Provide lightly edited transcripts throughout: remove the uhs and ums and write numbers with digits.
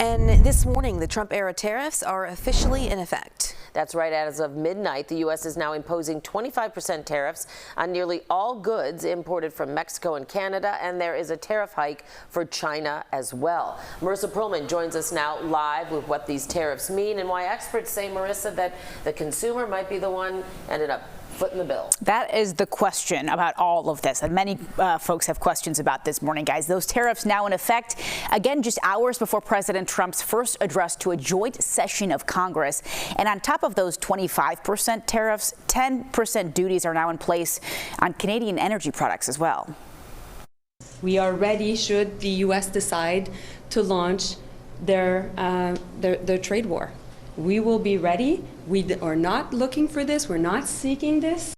And this morning, the Trump-era tariffs are officially in effect. That's right. As of midnight, the U.S. is now imposing 25% tariffs on nearly all goods imported from Mexico and Canada, and there is a tariff hike for China as well. Marissa Perlman joins us now live with what these tariffs mean and why experts say, Marissa, that the consumer might be the one ended up footing the bill. That is the question about all of this, and many folks have questions about this morning, guys. Those tariffs now in effect, again, just hours before President Trump's first address to a joint session of Congress. And on top of those 25% tariffs, 10% duties are now in place on Canadian energy products as well. We are ready should the U.S. decide to launch their trade war. We will be ready. We are not looking for this. We're not seeking this.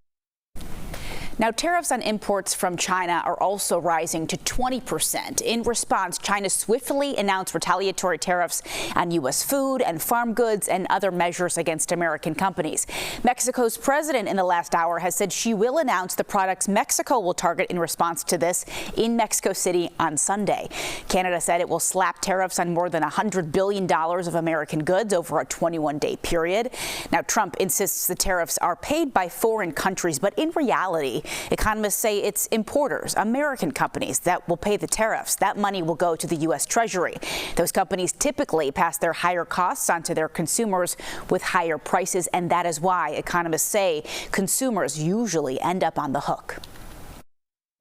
Now, tariffs on imports from China are also rising to 20%. In response, China swiftly announced retaliatory tariffs on U.S. food and farm goods and other measures against American companies. Mexico's president in the last hour has said she will announce the products Mexico will target in response to this in Mexico City on Sunday. Canada said it will slap tariffs on more than $100 billion of American goods over a 21-day period. Now, Trump insists the tariffs are paid by foreign countries, but in reality, economists say it's importers, American companies, that will pay the tariffs. That money will go to the U.S. Treasury. Those companies typically pass their higher costs onto their consumers with higher prices, and that is why economists say consumers usually end up on the hook.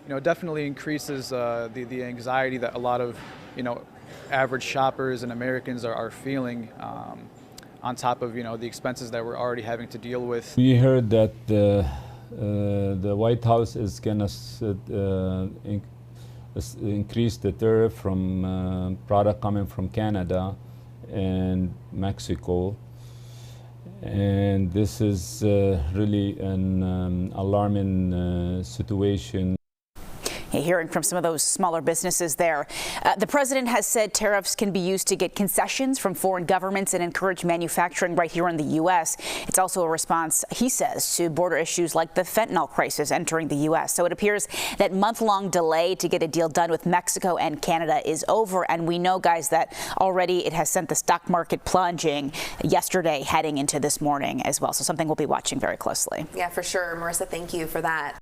It definitely increases the anxiety that a lot of, average shoppers and Americans are feeling on top of, the expenses that we're already having to deal with. We heard that the White House is going to increase the tariff from product coming from Canada and Mexico. And this is really an alarming situation. Hearing from some of those smaller businesses there. The president has said tariffs can be used to get concessions from foreign governments and encourage manufacturing right here in the U.S. It's also a response, he says, to border issues like the fentanyl crisis entering the U.S. So it appears that month-long delay to get a deal done with Mexico and Canada is over. And we know, guys, that already it has sent the stock market plunging yesterday heading into this morning as well. So something we'll be watching very closely. Yeah, for sure. Marissa, thank you for that.